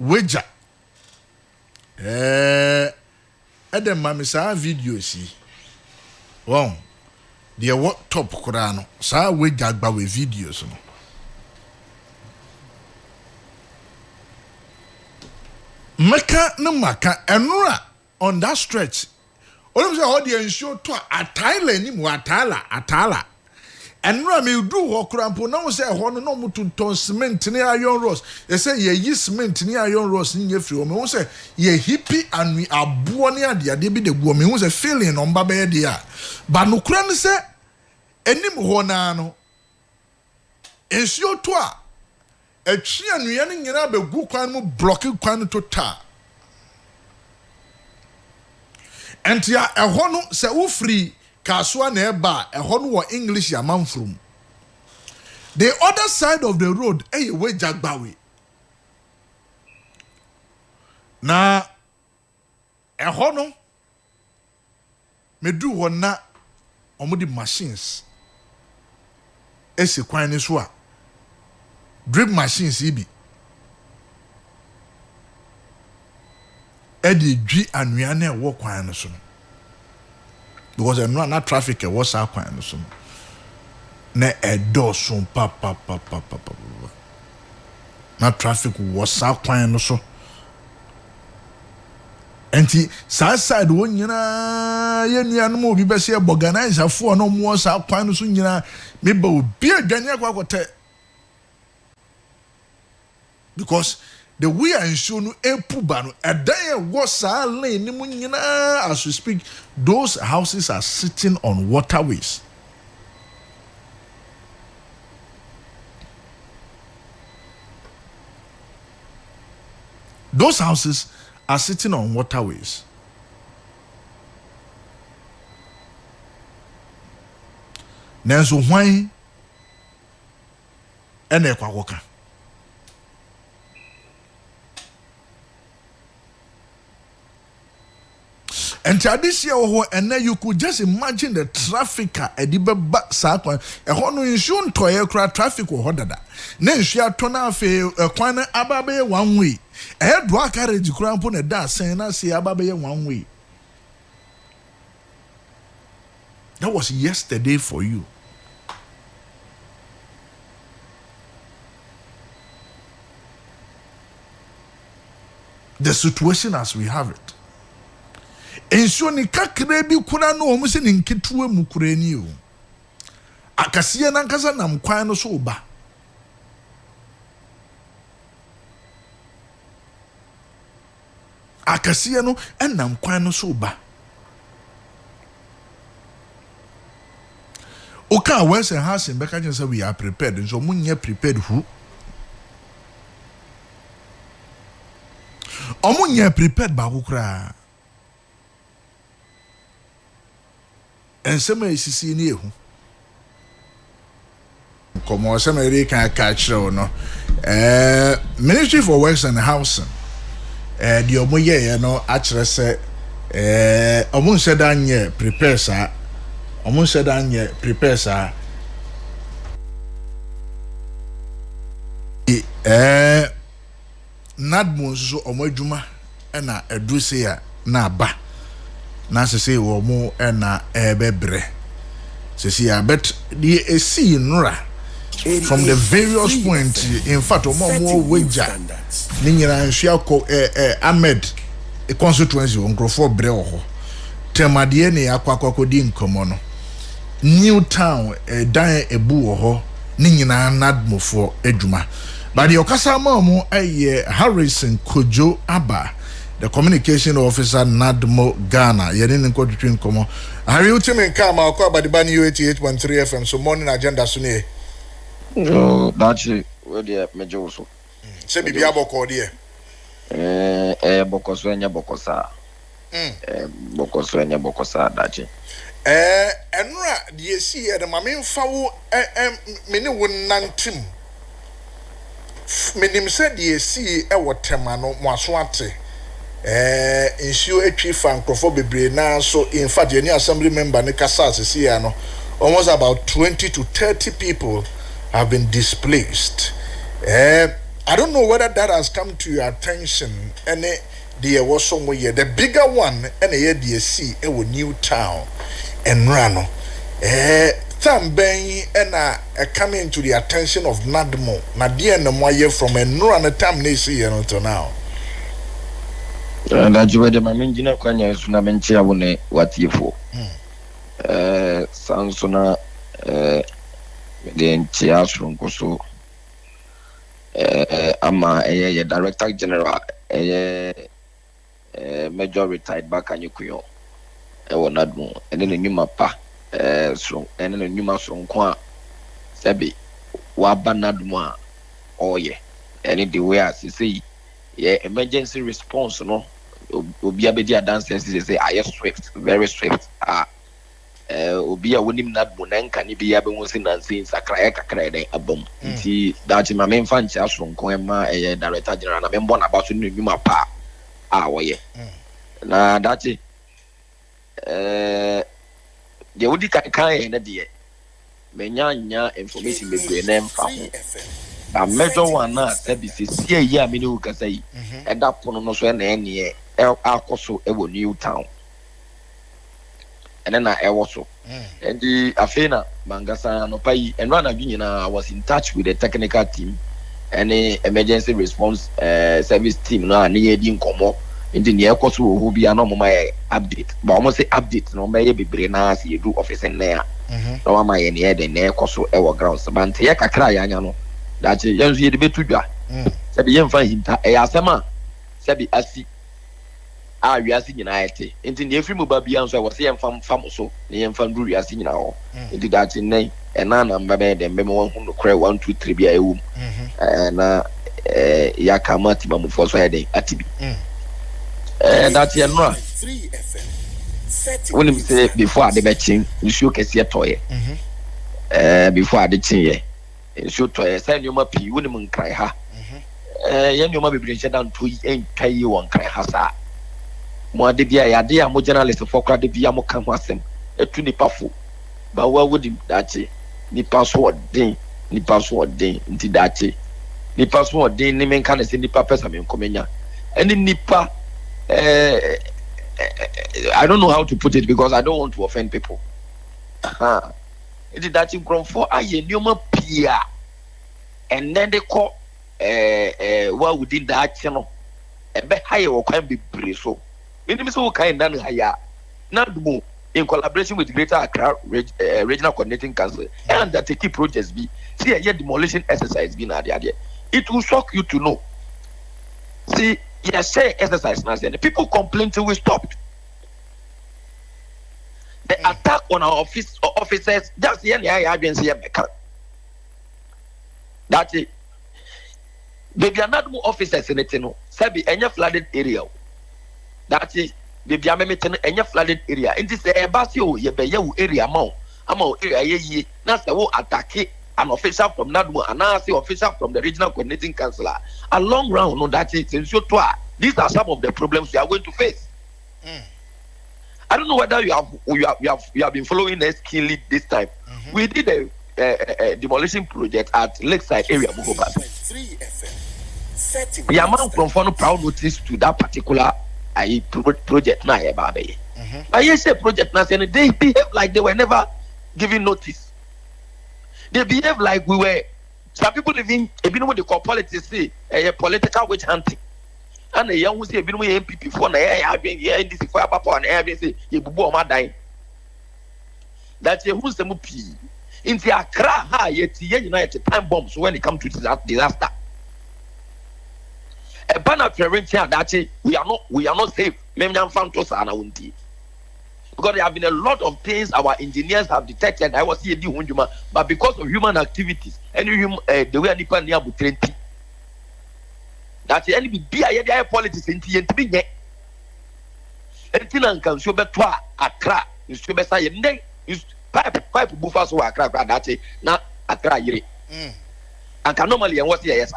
Weja. Edem mami saa video si. Wow. The what top kurano. Saa weja gba we videos no. Meka no maka enura on that stretch. Olum say all the ensure to atala ni mu atala. Enura me do ho krampo na wo say ho no mu tunton cement ni iron rods. They say ye yi cement ni iron rods ni free. Me wo say ye hippie and we abo ni ade bi de go me wo say feeling on ba be de a. Ba no kura ni say enim ho na no. Ensure to a etwi anuya ni nyina be gu kwan mu block kwan to ta. Entia ehɔ no sɛ wo free kasua na eba ehɔ no wɔ English amanfrom. The other side of the road we jagbawe. Na ehɔ no medu hɔ na ɔmo machines esi kwan ni so a drip machines ibi edi dwi anua na ɛwɔ kwan no so no because ɛno na traffic ɛwɔ saa kwan no so no na ɛdɔɔso pa na traffic wɔ saa kwan no so enti saa side wo nyina ye nua no mo obi bɛse organizer fo no mo saa kwan no so nyina me ba obi adwane akwakote because the way I show no epuba no edan wo saa lane ni mu nyina as we speak those houses are sitting on waterways. Those houses are sitting on waterways. Nanso hwan ene kwakoka. And this year, and then you could just imagine the traffic at Edibaba Sakwan, a honor in Shun Toya traffic or Hodada. Then she had turned off a quina Ababe 1 way. A head walk carriage cramp on a dance saying, I see Ababe 1 way. That was yesterday for you. The situation as we have it. Ensure ni kakre bi kuna no omu se ni nketewa mu kura ni o akasiye na nkasa na mkwan no so ba akasiye no na mkwan no so ba oka wese house in beka say we are prepared so munye prepared who omunye prepared ba kukra. And some isisi ni ehu komo some ere kan catch no Ministry for Works and Housing the omo ye no akere se omo nse dan ye prepare sa omo nse dan ye prepare sa nadmo so omo adwuma na edu se ya na ba na se wo mo na ebebre se bet the see nura from the various points in fact mo weja ni nyira nhia ko Ahmed constituency onkrofo bre ho temade ne akwakwa di nkomo no New Town dan ebu ho ni nyina nadmofo adwuma but the okasa ma mo Harrison Kojo Aba, the communication officer Nadmo Ghana. Yedin nko twetwe nkomo. Harry Ultimate Kama akwa badibani 88.3 FM so morning agenda so ne. That's we dey mejo so. Se bibia boko de. Boko so enya boko sa. Boko so enya boko sa dachi. Enra de si e de mame mfa wo me ne wo nantim. Menim se de si e wo tema no mo aso ate. Ensure etwi frankrofo bebre na so in fact any assembly member ne kasa asisi ya no almost about 20 to 30 people have been displaced I don't know whether that has come to your attention. Any the was somewhere the bigger one and the see a new town and Rano. Tambay and coming to the attention of Nadmo. Nadia no more from a run a time they see until now. And I do the Mamingina Quanya Sunamentia Wone what you for. Sansona then Chias from Koso. Ama a director general, major retired back and you kuyo. I will not more, and then a new mapa, strong, and then a new mason qua. Sabi, wabanadmoa, oh yeah, and in the way as you see, yeah, emergency response, no, will be a bit dancers, they say, I am swift, very swift. Obi a wonim na bonanka ni bia be won sin nansi sakra kakra den abom nti dachi ma me mfa ncha sonko ema director general na me mbo na baso ni nwuma pa a woye na dachi de wodi kan na de me nya information be gbe na mfa ho a major one na sabi se sia yi a me ni ukasa yi eda pono no so na ene akoso e wo New Town. And then I also and the Afena Mangasa no Pai and Rana Junior was in touch with the technical team and the emergency response service team no near the Incomo in the near course who be a normal update, but almost say update no may be brena see do office in there. No my any head and near course our grounds, but Yaka Crayano that young the bit to ya. Sabi young find him a Asama Sabi Asi. We are seeing United. Into the free mobile beyond, I was saying from so the infant we are seeing now. Into that in name, and none of my bed and memo who cry 1, 2, 3 be a room. And Yakamati Mamu for Friday at TV. And that's your no. When you say before the betting, you should get your toy. Before the chin, you should try a send you my pea, wouldn't cry her. Young you might be bringing down to ain't pay you on cry her. Mo de bia ya de mo journalist for kra de bia mo kan ho asem etu nipa fo ba wa wodi dache nipa so odin nti dache nipa so odin ni men kan se nipa pesa men komenya any nipa I don't know how to put it because I don't want to offend people. Nti dache grown for aye nyoma pia and then they call what within that channel ebe haye wo kwan be so in so kind of higher Nadmo in collaboration with Greater Accra Regional Coordinating Council and that the key projects be see a demolition exercise being at the it will shock you to know. See, yes, say exercise now. The people complain till we stopped. The attack on our officers just the agency that baby are not more officers in it, you know. Sabi any flooded area. That is the Biametan any flooded area. In this Basio, Yebeyu area mount. Amo area ye. That's the whole attack an official from Nadmo and I see official from the regional coordinating councillor. A long round no that is in these are some of the problems we are going to face. I don't know whether you have been following us keenly this time. We did a demolition project at Lakeside area Bukoba. We are now from proud notice to that particular project now, baby. But yes, a project now, and they behave like they were never given notice. They behave like we were. Some people even what they call politics, say a political witch hunting. And the young who say, "Been with MPP for na have been here in this fire papa and have been say you bubu ma dying." That's a who's the mupi. In the Accra, ha yet United time bombs when it comes to disaster. A banner prevention that we are not safe. Because there have been a lot of things our engineers have detected. I was here but because of human activities, and the way Nipa near Butrenti, that's the enemy be a politics in TNT. And can show better Accra, you should be saying, pipe buffers or Accra, that's it, not Accra. And can normally and what's the yes,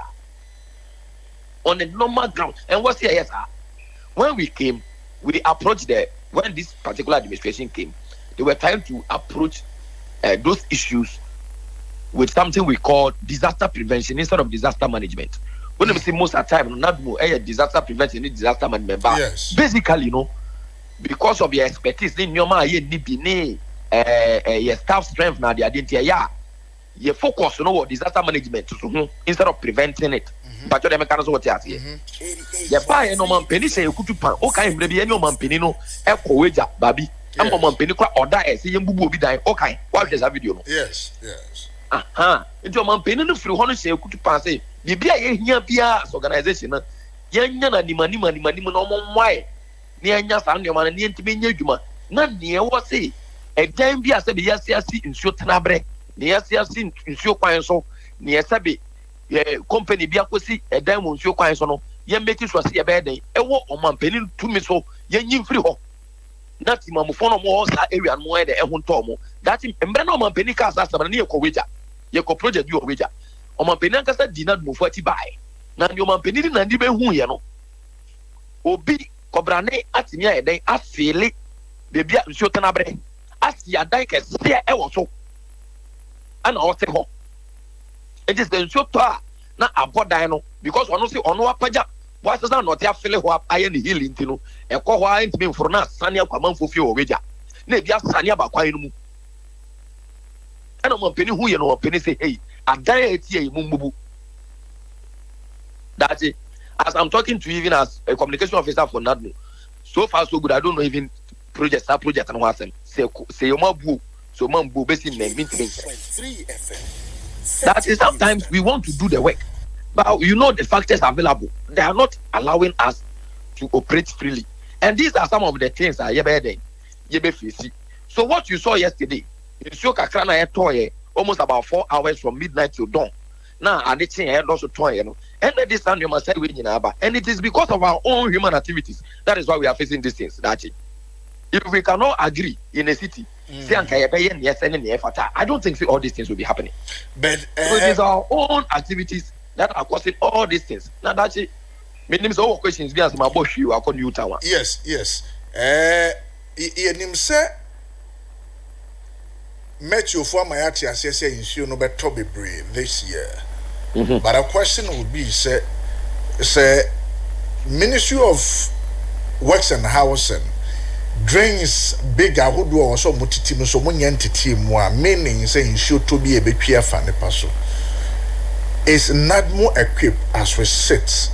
on a normal ground. And what's the yes, when we came, we approached when this particular administration came, they were trying to approach those issues with something we call disaster prevention instead of disaster management. when we see most of the time not more disaster prevention disaster management Yes. basically because of your expertise in your mind you need your staff strength now the identity you focus on disaster management instead of preventing it but you make what you say you buy no man penny say you could pan okay maybe any man penny no wager baby I'm man penny or die see you bubu be die okay watch this video yes into man penny no free one say you could pan say bibia ye hia bia organization na yanya na nimani no mo why ni anya sa ndema na ni ntimi nya adwuma na ne wo say edan bia se be yasiasi nsuo tenabre ne yasiasi nsuo kwan so ne yasabe company bia kosi edan mo nsuo kwan so no ye make sure say ye be den ewo omampani tumi so ye nyi free ho na ti mamofo no mo sa area no e de ehun to mo that embre na omampani ka sa sabana ne ye ko weja ye ko project bi o weja omampani ankasa di na dmofo ati bai na ndi omampani di na ndi be hu ye no obi kobrane atimi a eden afele bebia nsuo tenabre asi adan kese e wo so ana o te ho it is the nsuo to a na abodan no because ono se ono apaja wa sesa no te afele ho aye ne healing ti no e ko ho a ntimi mforo na sane akwamanfo fie o weja na e bia sane abakwan no mu ana omampani hu ye no omampani say hey adan eti e mumbubu that's it. As I'm talking to you, even as a communication officer for NADMO, so far so good. I don't know even project and what say your mabu, so mambu basically mean. That is sometimes we want to do the work, but the factors available. They are not allowing us to operate freely, and these are some of the things that you face. So what you saw yesterday, you saw Kakrana toy almost about 4 hours from midnight to dawn. Now, and it's also toy, and this time you must say we and it is because of our own human activities. That is why we are facing these things. That's it. If we cannot agree in a city, I don't think all these things will be happening. But so it is our own activities that are causing all these things. Now that's it. My name is all questions because my boss you are called Utah. Yes. Name say Metro for my say you no better be brave this year. But a question would be say Ministry of Works and Housing drains big ahodo also mutitim so munyantiti mu a meaning say ensure to be a betwea fa ne paso is NADMO equipped as we sit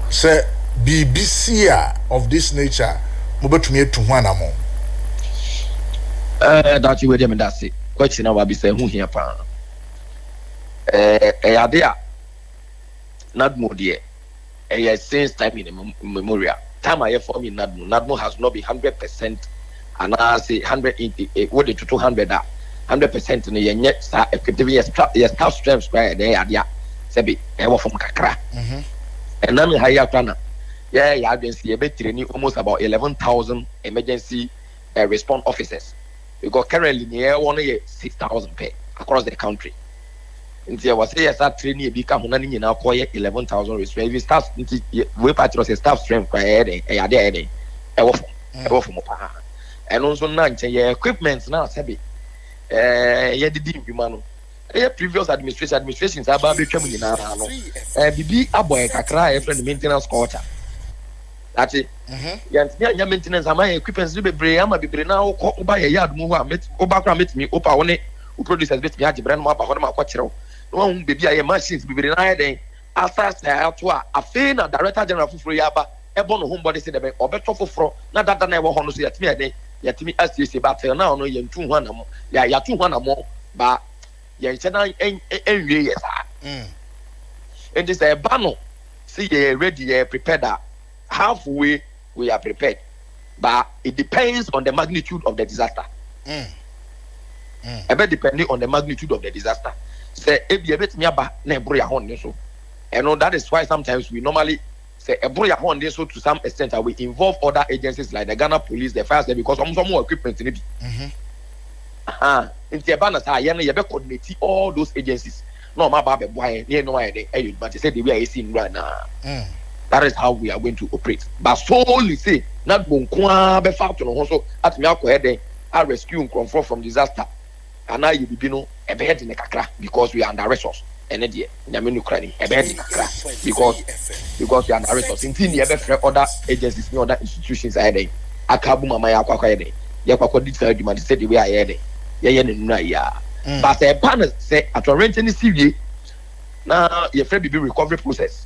say BBC of this nature mobetumi etu ho anamo that you dem that say question na wa be say hu hia pa ade a NADMO there since time in memorial time I for me NADMO has not been 100% and I say 180 what to 200 100% in the yet effectively yes staff strength square there ade a say be e wo from kakra and na me higher plan yeah been see be training almost about 11,000 emergency response officers because currently near 6,000 per across the country. Until I was say yes, training a big na ni na call 11,000 response. If staff we patrol staff strength kwa there e wo from pa and also na nche equipment na sabi ye didi ndwuma no previous administrations aba betwa mu nyina no bibi aboy kakra e friend maintenance culture that it ya maintenance ama equipment be bre ama bibre na wo ba ye yard mu ho a wo ba kra metimi opa wo ne producers betimi age brand mu aba ho ma kwa kire no baby aye machines bibre na den asasa to a afi na director general fufuro yaba ebo no homebody say dem obeto fufuro na dada na ewo ho no so yatimi eden yatimi asese ba tel na no ye ntu ho na mo ya tu ho na mo ba ye chena enwie yes and this bano see ye ready ye prepared halfway we are prepared but it depends on the magnitude of the disaster depending on the magnitude of the disaster say ebi ebetimi aba na ebro ya ho so and that is why sometimes we normally say ebro ya ho so to some extent we involve other agencies like the Ghana Police, the fire service because some more equipment ni bi inti eba na say ye be coordinate all those agencies no ma ba be boy ne no why dey but say the way I see right now that is how we are going to operate but solely say not bonkwa be fa to no so atimi akọ eden a rescue from disaster and now you be no ebe head in the kakra because we are under resource ene de nyame no kra ni e be di kakra because you are narrators in tin e be free other agencies ni other institutions aye dey akabu mama ya akwa dey ya kwakwa digital demand say the way aye dey ye ne nuna ya but e ban say atorrent ni siwie na ye free bibi recovery process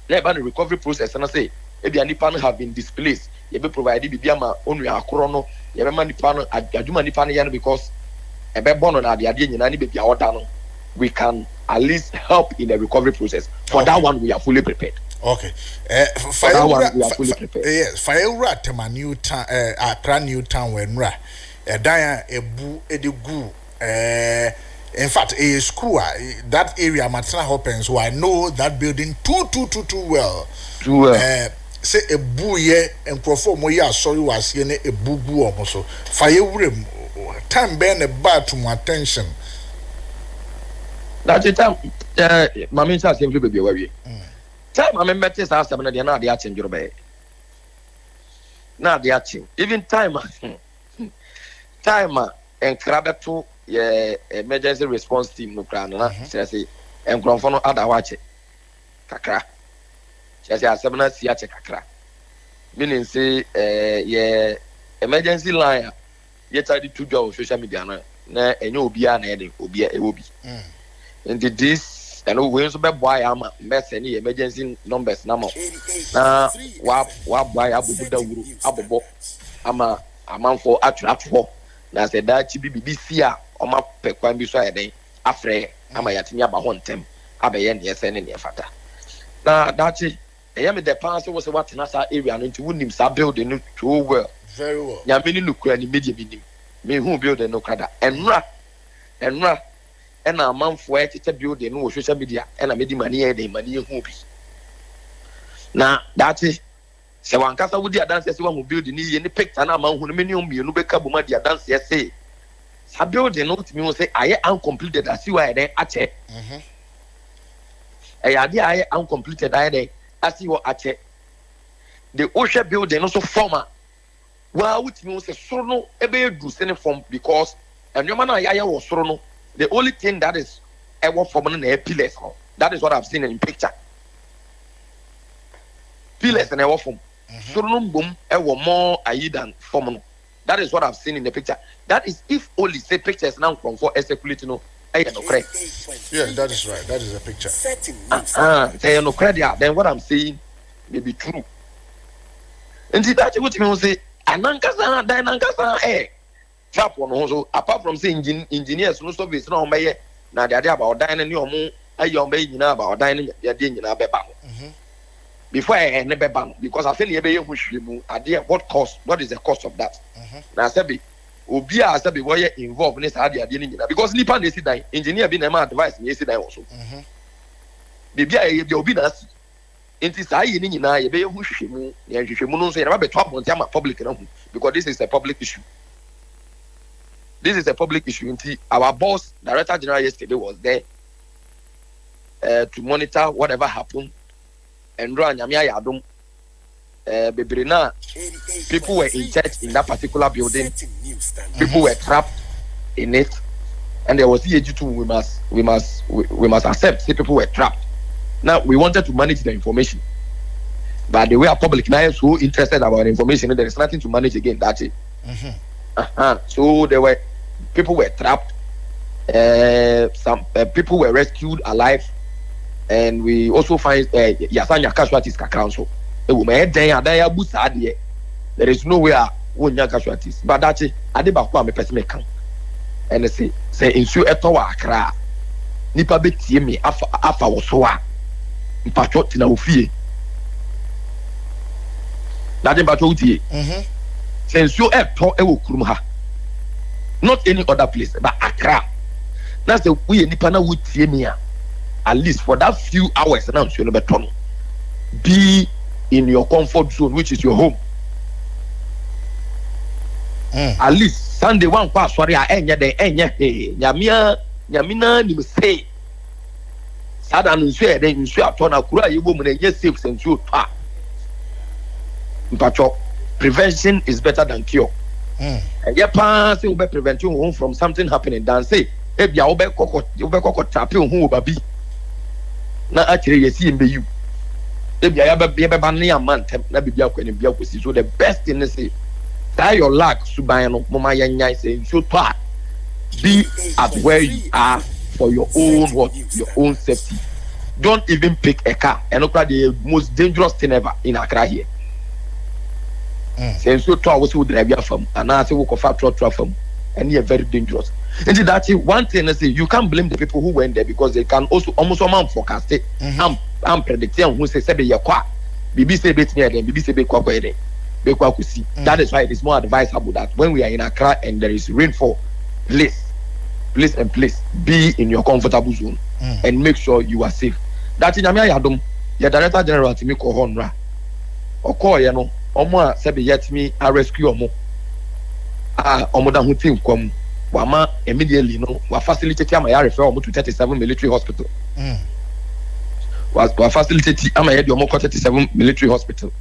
na e ban the recovery process na say e bia nipa no have been displaced ye be provide bibi ama onu akoro no ye be man nipa no aduma nipa no ye no because e be bono na ade nyina ni bibi a oda no we can at least help in the recovery process. For that one, we are fully prepared. Okay. For that one, we are fully prepared. Yes. Fire Tema New Town, Accra New Town, when Ra, Daya, Ebu, Edigu, in fact, a school, that area, Matana Hopens, so I know that building too well. Too well. Say a booye and perform where you are sorry was here a boo boo also. Fire room, time being a bar to my attention. That's the time. Mammy says simply be aware. Time I met this house, I'm not the action your bay. Not the action. Even time and crab to emergency response team no crown, say, and Gronfono other watch it. Kakra. She has 7 siache kakra. Meaning say, emergency line, yet I did 2 jobs social media, na and you'll be an ending, will be. Into this, and we also be boy am mess any emergency numbers now. Na wa boy abu buda wuru abobo ama aman for attract for. Na say that BBC a oma pe kwan bi so ayeden afre ama yatimi aba ho ntem abaye ne yese ne fata. Na dachi eya me the pan so was what na sa area no nti wunim sa building no too well. Very well. Nyame ni nukura ni media binim. Me hu building no kada. Enra and a man for a building no social media and a made money who be. Now that is so one cast with the dancers who build any picture and a man who many you no become dia dance say. Sa building no to me say I uncompleted as you are there at it. I uncompleted I there as you are at it. The ocean building also former. Well, which means a solo ebe do send from because and your man I was solo. The only thing that is ever forming a pillars. That is what I've seen in picture. Pillars and ever form. Surunum boom ever more ayi than forming. That is what I've seen in the picture. That is if only say pictures now from for circulating no. Yeah, that is right. That is a picture. Say no credit. Then what I'm saying may be true. And see that's what you say. Anankasa, Chap one also apart from saying engineers no service no may na the idea about dining your moon ayo may you know about dining your din in abeba before I never ban because I feel you be who idea what is the cost of that na sabi obi a sabi why involved in this idea because nipa dey sit down engineer be na my advice me sit down also bibia e be obi na si enti say ni nyina ye be hu hwehwemu ye hwehwemu no so ye na be to abonti ama public na hu because this is a public issue. This is a public issue. Our boss, Director General, yesterday was there to monitor whatever happened. And people were in church in that particular building. People were trapped in it, and there was EAG2. We must accept. Say people were trapped. Now we wanted to manage the information, but the way our public now is so interested about information, there is nothing to manage again. That's it. So people were trapped. Some people were rescued alive, and we also find Yasanya casualties council. There is nowhere casualties. But that's it. I did back me person can. And say ensure etowa Accra. Nipa betie me afa wosoa. Mpacho tina ofie. That dey bacho utie. Since you have taught not any other place, but Accra. That's the way Nipana would see me at least for that few hours. Now, be in your comfort zone, which is your home. At least Sunday one pass. Sorry, I ain't there. Yamina, you say. Sadan, you say, then you say, Kura, you woman, and yes, safe and you. Prevention is better than cure. And your parents will be preventing home from something happening. Dan say ebia wo be kokko tape ho babi na akire yesi mbe you ebia ya be ba ne amantem na bibia kwani bia kosi. So the best thing is that your lack suban no mama yanya say so to be at where you are for your own your own safety. Don't even pick a car. And look at the most dangerous thing ever in Accra here. Since you talk with drive from and I say walk off truck from and you're very dangerous. And that's one thing I say you can't blame the people who went there because they can also almost forecast it. I'm predicting who say be your qua. Bibi say bit near them, Bibi say be kwa there. Be kwa kusi. That is why it is more advisable that when we are in Accra and there is rainfall, please be in your comfortable zone and make sure you are safe. That in Amia Yadom, your director general to me call Honra. Or call you Omo Sebi yet me a rescue Omo. Omoda who think come Wama immediately was facilitating my refer Omo to 37 military hospital. Was facilitating Ama Omo 37 military hospital.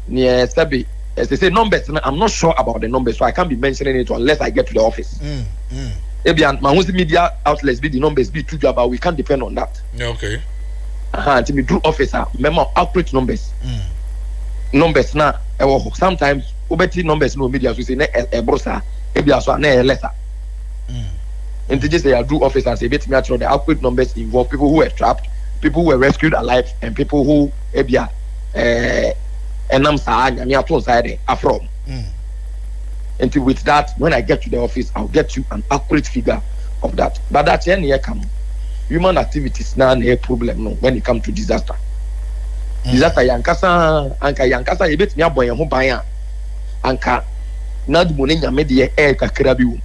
Near Sebi, as they say numbers, I'm not sure about the numbers, so I can't be mentioning it unless I get to the office. Ebian, my media outlets be the numbers be true, but we can't depend on that. Okay. To me, do officer, remember accurate numbers. Numbers now, sometimes obeti numbers no media so say na e brosa, ebia so na e lesser. And they just say I do officers, say bit me actually the accurate numbers involve people who were trapped, people who were rescued alive, and people who ebia enam sa nyame ato side afrom. And with that, when I get to the office, I'll get you an accurate figure of that. But that's any come. Human activities now a problem no when it comes to disaster. Disaster yankasa you bet me aboy ho ban anka nadmu ne nyame de e kakra bi wo.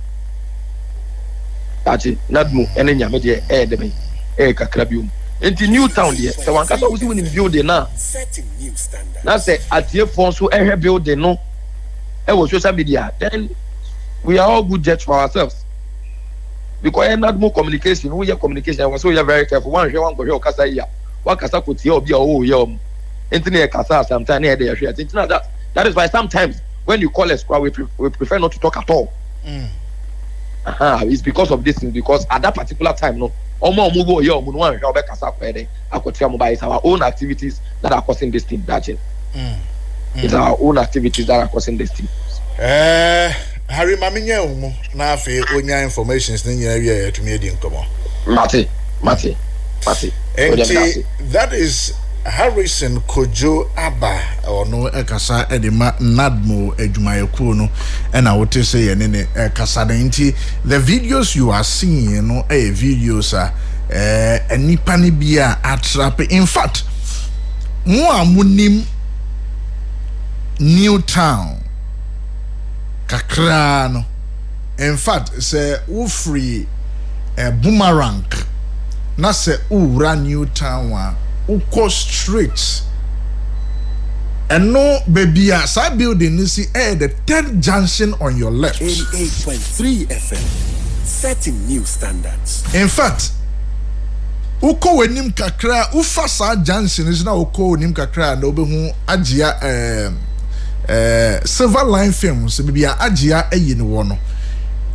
Ati nadmu ene nyame de e de be e kakra bi wo. Enti new town there so wankasa wo si woni building na setting new standards. Na say atie fon so ehwe building no e wo social media, then we are all good judge for ourselves. Because not more communication, we have communication, so we are very careful. One go here, Kasa here. One Kasa could see internet Kasa sometimes that is why sometimes when you call a squad, we prefer not to talk at all. It's because of this thing, because at that particular time, no, it's our own activities that are causing this thing. It's our own activities that are causing this thing. Harry Maminya umu na afi onya informations ni nyina wi to me di nkomo. Mate. That is Harrison Kojo Abba ono ekasa edema Nadmo adwumayekuo no na wote say ye ne ekasa na nti the videos you are seeing no videos enipa ne bia atrap. In fact mo amunim New Town kakra no. In fact say wo free Boomerang na say ura New Town wa uko street and no baby sa building you see the third junction on your left. 88.3 FM setting new standards. In fact uko wenim kakra ufa sa junction is na uko wenim kakra na obehu agia Silver Line Films baby agia eyi ne wo no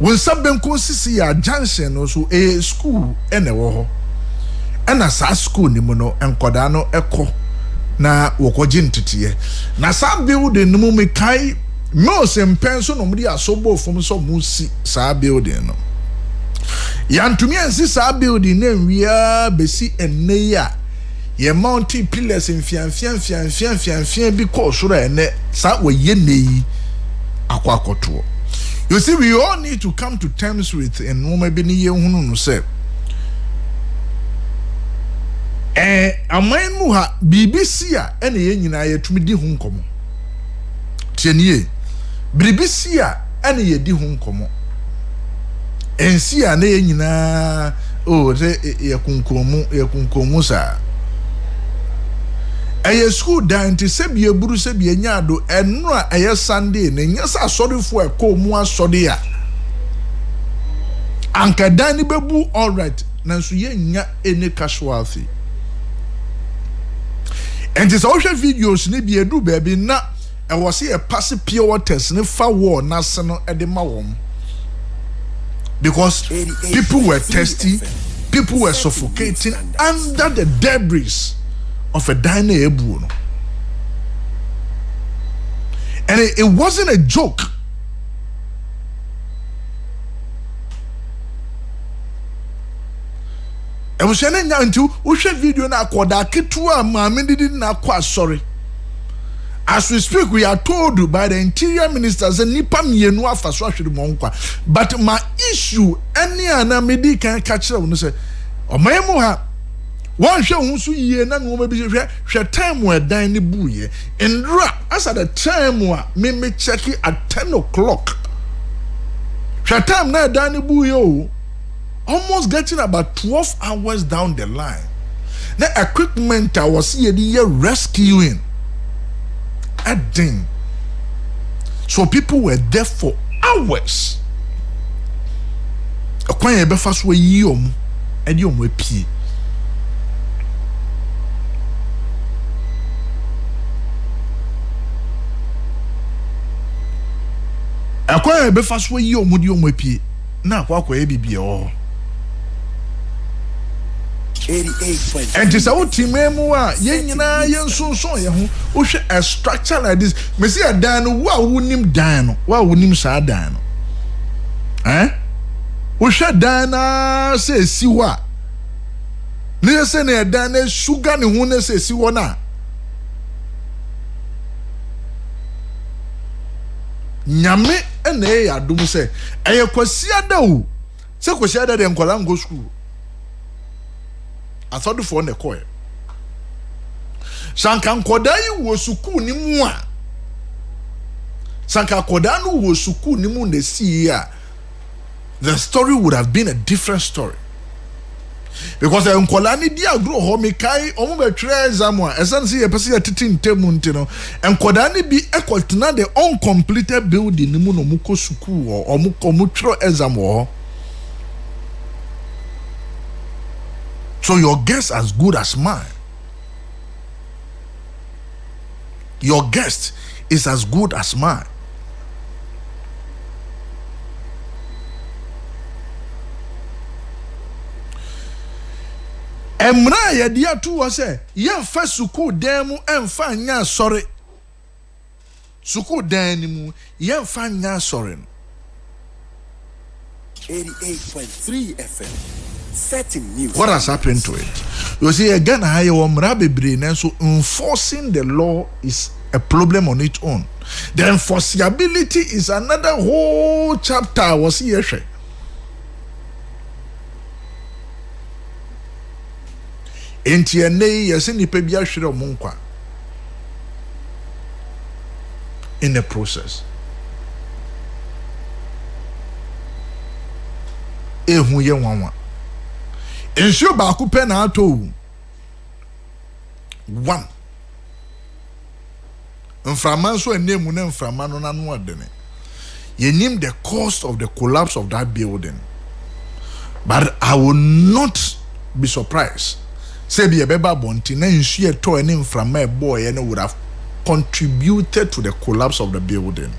wonsa benko sisi ya junction no so school ene wo ho ena sa school ni mu no enkoda no ekọ na wokoje ntete na sa building no mu mekai most empenso no mudi asobo fom so musi sa building no yantumi ansi sa building na nwia besi enne ya ye mountain pillars mfian bi ko soro ene sa woye neyi akwakoto. You see, we all need to come to terms with and no maybe ni ye hunu no say aman mu ha BBC a ene ye nyina ye tumi di hu nkomo tienie BBC a ene ye di hu nkomo ensi a na ye nyina ye kunkomu sa eye school dan ti sebie buru sebie nyaado eno a eye Sunday na nyasa sorifo ekomu asode a anka dan ni bebu all right nanso ye nya any casualty. And this social videos ni bi edu baby na e wo se e pass pure waters ni fa war na se no e de ma wom because people were thirsty, people were suffocating under the debris of a diner ebu. And it wasn't a joke. I was saying until we share video na koda ketua maame did na kwa sorry. As we speak, we are told by the interior minister that nipa mienu afa so ahwede mo nkwa. But my issue any ana medi kan catch them say omayemu ha one hwe hu so yie na no bi hwe time we dan ni buye. Ndra as at the time me check it at 10 o'clock. Hwe time na dan ni buye o. Almost getting about 12 hours down the line. The equipment I was here rescuing. Adding. So people were there for hours. Akwan ebe fa so yi om, edi om epie. Akwan ebe fa so yi om di om epie. Na akwa ebibi o. 88.3. And it's our team memoir. Yenina yen so ye ho. O hwe a structure like this. Me see a dan wa wonim dan no. Wa wonim sa dan no. O hwe dan na se si wa. Ne se ne dan na sugar ne ho na se si wo na. Nyame ena e adum se eye kwasi ada o. Se kwasi ada de nkola ngo school. I thought for the coil. Sanka Kodai was suku ni mua. Sanka Kodanu was suku ni mu ne siya. The story would have been a different story. Because the Nkolani dia grow home kai omu be tre examwa. Esan si e pesi atiti ntemu ntino. Nkodani bi ekotena the uncompleted building ni mu no muko suku o omu tro examwa. So your guess as good as mine. Your guest is as good as mine. Emra ya dia tu wase ya fa suku dan mu emfa nya sorry. Suku dan ni mu ya fa nya sorry. 88.3 FM. Setting news. What has happened to it? You see, again, so enforcing the law is a problem on its own. The enforceability is another whole chapter. Was here. In the process. Ensure baako pɛ na ato 1 mframa so enemu na mframa no na no adene yenim the cost of the collapse of that building, but I will not be surprised say be ebeba bonti na ensure to ene mframa boy ene would have contributed to the collapse of the building.